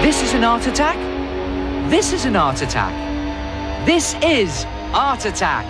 This is an art attack. This is an art attack. This is Art Attack.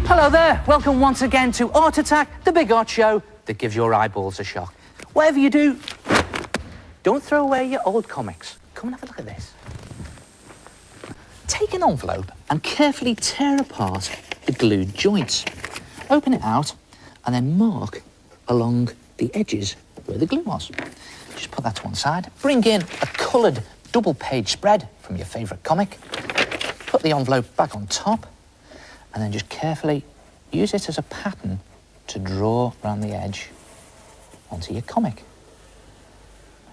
Hello there, welcome once again to Art Attack, the big art show that gives your eyeballs a shock. Whatever you do, don't throw away your old comics. Come and have a look at this. Take an envelope and carefully tear apart the glued joints. Open it out and then mark along the edges where the glue was. Just put that to one side. Bring in a coloured double-page spread from your favourite comic. Put the envelope back on top and then just carefully use it as a pattern to draw around the edge onto your comic.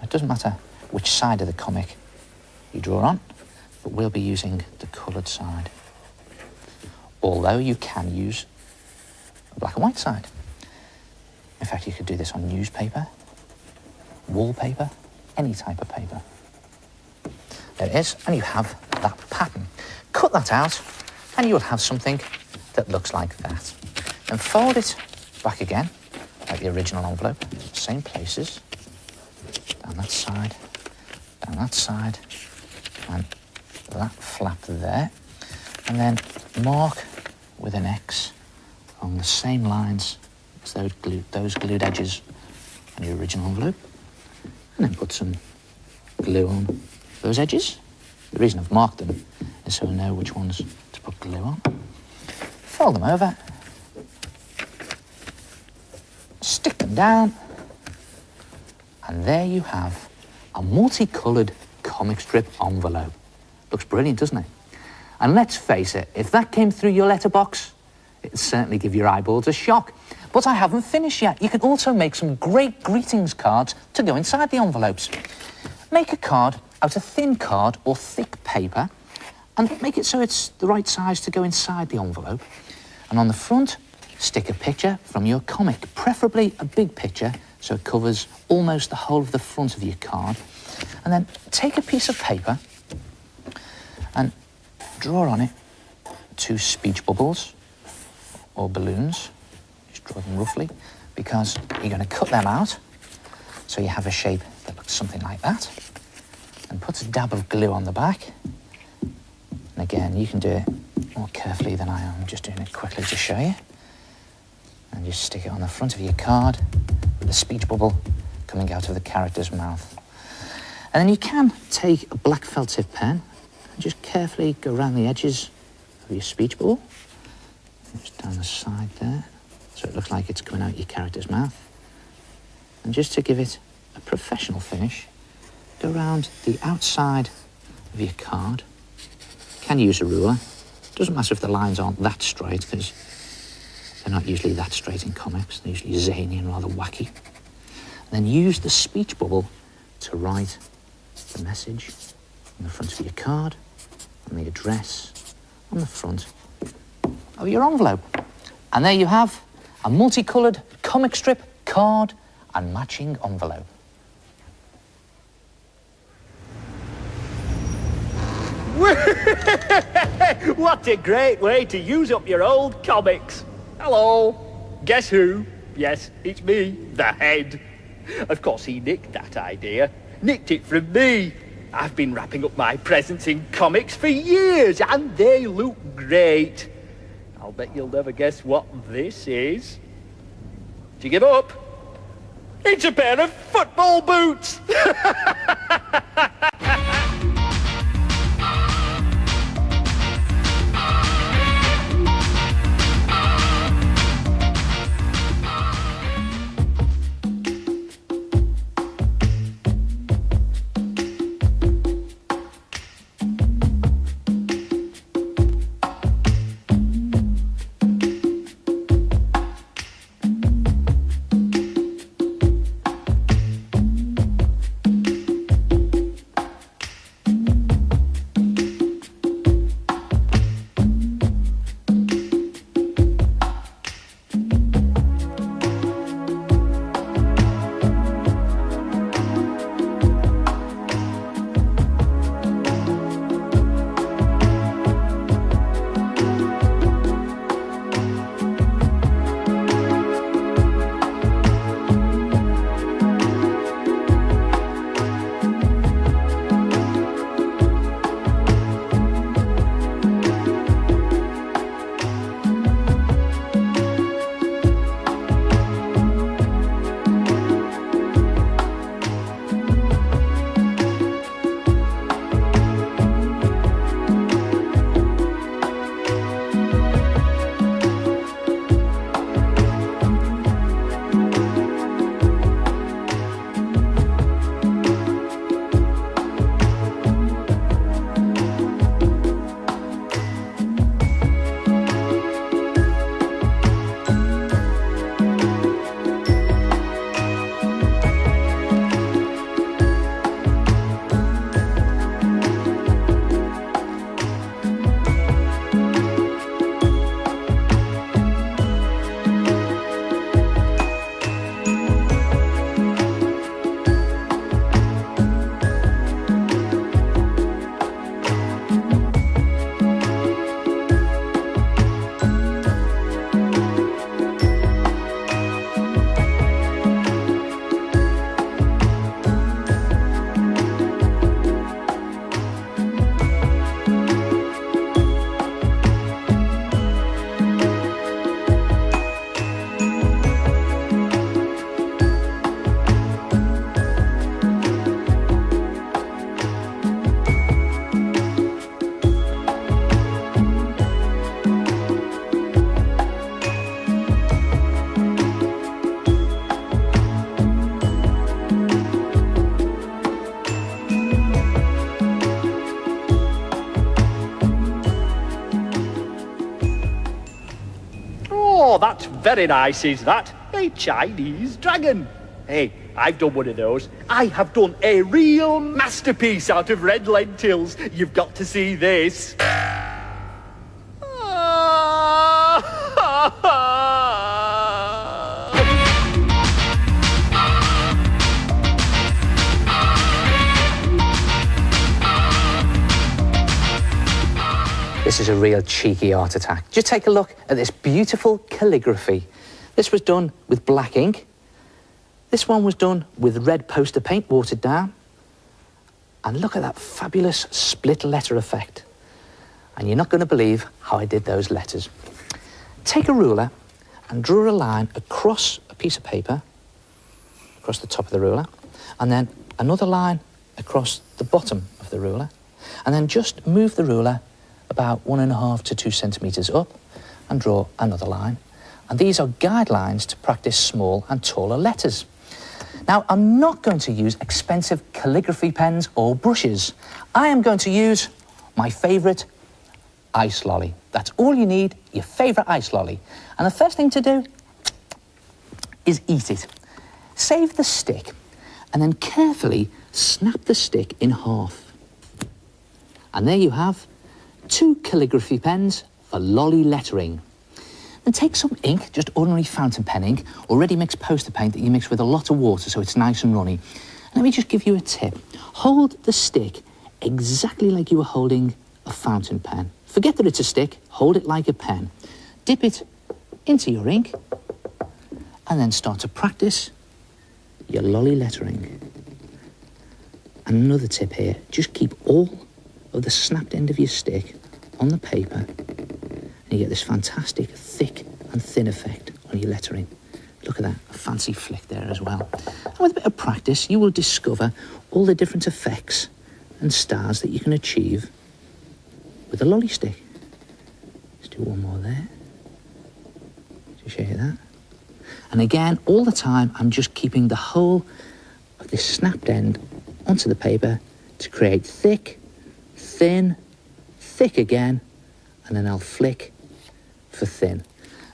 It doesn't matter which side of the comic you draw on, but we'll be using the coloured side. Although you can use a black and white side. In fact, you could do this on newspaper, wallpaper, any type of paper. There it is, and you have that pattern. Cut that out, and you will have something that looks like that. Then fold it back again, like the original envelope, same places, down that side, and that flap there, and then mark with an X on the same lines as those glued edges on your original envelope, and then put some glue on those edges. The reason I've marked them is so I know which ones to put glue on. Fold them over, stick them down, and there you have a multicoloured comic strip envelope. Looks brilliant, doesn't it? And let's face it, if that came through your letterbox, it'd certainly give your eyeballs a shock. But I haven't finished yet. You can also make some great greetings cards to go inside the envelopes. Make a card out of thin card or thick paper and make it so it's the right size to go inside the envelope. And on the front, stick a picture from your comic, preferably a big picture so it covers almost the whole of the front of your card. And then take a piece of paper and draw on it 2 speech bubbles or balloons. Just draw them roughly because you're going to cut them out so you have a shape that looks something like that. And put a dab of glue on the back. And again, you can do it more carefully than I am. I'm just doing it quickly to show you. And just stick it on the front of your card with a speech bubble coming out of the character's mouth. And then you can take a black felt tip pen and just carefully go around the edges of your speech bubble. Just down the side there, so it looks like it's coming out your character's mouth. And just to give it a professional finish, go around the outside of your card. You can use a ruler. Doesn't matter if the lines aren't that straight, because they're not usually that straight in comics. They're usually zany and rather wacky. And then use the speech bubble to write the message on the front of your card and the address on the front of your envelope. And there you have a multicoloured comic strip, card and matching envelope. What a great way to use up your old comics. Hello. Guess who? Yes, it's me, the head. Of course, he nicked that idea. Nicked it from me. I've been wrapping up my presents in comics for years, and they look great. I'll bet you'll never guess what this is. Do you give up? It's a pair of football boots! very nice, is that? A Chinese dragon. Hey, I've done one of those. I have done a real masterpiece out of red lentils. You've got to see this. This is a real cheeky art attack. Just take a look at this beautiful calligraphy. This was done with black ink. This one was done with red poster paint, watered down. And look at that fabulous split letter effect. And you're not going to believe how I did those letters. Take a ruler and draw a line across a piece of paper, across the top of the ruler, and then another line across the bottom of the ruler, and then just move the ruler about 1.5 to 2 centimetres up and draw another line. And these are guidelines to practice small and taller letters. Now, I'm not going to use expensive calligraphy pens or brushes. I am going to use my favourite ice lolly. That's all you need, your favourite ice lolly. And the first thing to do is eat it. Save the stick and then carefully snap the stick in half. And there you have 2 calligraphy pens for lolly lettering. Then take some ink, just ordinary fountain pen ink, or ready-mixed poster paint that you mix with a lot of water so it's nice and runny. And let me just give you a tip. Hold the stick exactly like you were holding a fountain pen. Forget that it's a stick, hold it like a pen. Dip it into your ink, and then start to practice your lolly lettering. And another tip here, just keep all of the snapped end of your stick on the paper, and you get this fantastic thick and thin effect on your lettering. Look at that, a fancy flick there as well. And with a bit of practice, you will discover all the different effects and stars that you can achieve with a lolly stick. Let's do one more there, to show you that. And again, all the time, I'm just keeping the whole of this snapped end onto the paper to create thick, thin, thick again, and then I'll flick for thin.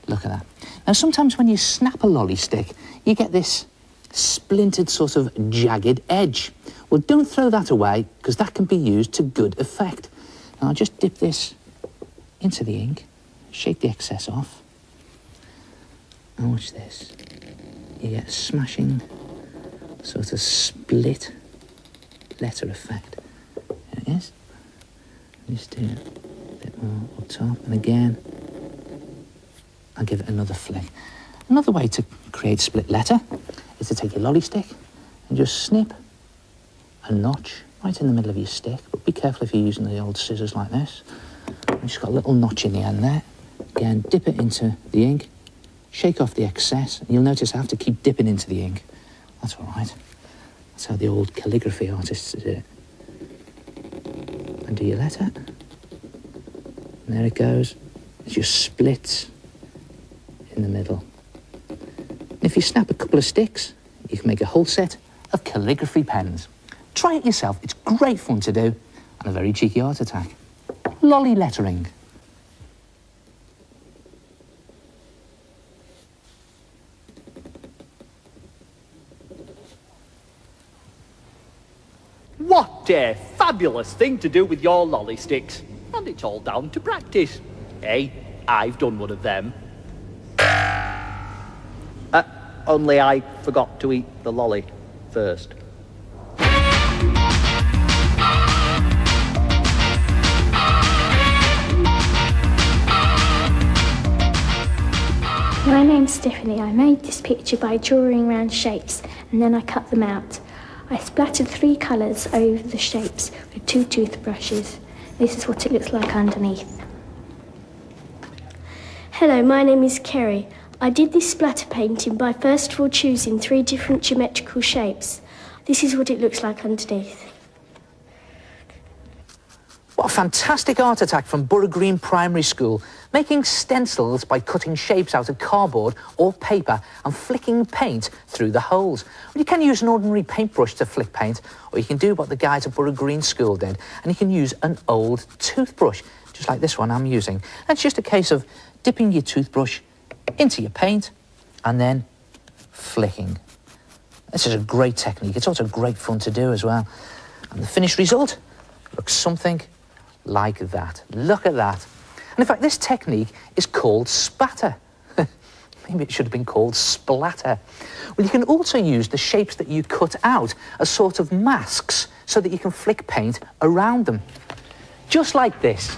Look at that. Now, sometimes when you snap a lolly stick, you get this splintered sort of jagged edge. Well, don't throw that away, because that can be used to good effect. Now, I'll just dip this into the ink, shake the excess off, and watch this. You get a smashing sort of split letter effect. There it is. Just do a bit more up top, and again, I'll give it another flick. Another way to create split letter is to take your lolly stick and just snip a notch right in the middle of your stick, but be careful if you're using the old scissors like this. And just got a little notch in the end there. Again, dip it into the ink, shake off the excess, and you'll notice I have to keep dipping into the ink. That's all right. That's how the old calligraphy artists did it. And do your letter. And there it goes. It just splits in the middle. And if you snap a couple of sticks, you can make a whole set of calligraphy pens. Try it yourself. It's great fun to do, and a very cheeky art attack. Lolly lettering. What a fabulous thing to do with your lolly sticks. And it's all down to practice. Hey, I've done one of them. Only I forgot to eat the lolly first. My name's Tiffany. I made this picture by drawing around shapes and then I cut them out. I splattered 3 colours over the shapes with 2 toothbrushes. This is what it looks like underneath. Hello, my name is Kerry. I did this splatter painting by first of all choosing 3 different geometrical shapes. This is what it looks like underneath. What a fantastic art attack from Borough Green Primary School, making stencils by cutting shapes out of cardboard or paper and flicking paint through the holes. Well, you can use an ordinary paintbrush to flick paint, or you can do what the guys at Borough Green School did, and you can use an old toothbrush, just like this one I'm using. And it's just a case of dipping your toothbrush into your paint and then flicking. This is a great technique. It's also great fun to do as well. And the finished result looks something like that. Look at that. And in fact, this technique is called spatter. Maybe it should have been called splatter. Well, you can also use the shapes that you cut out as sort of masks so that you can flick paint around them. Just like this.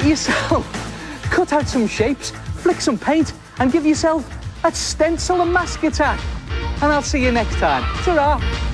Yourself. Cut out some shapes, flick some paint, and give yourself a stencil and mask attack. And I'll see you next time. Ta-ra!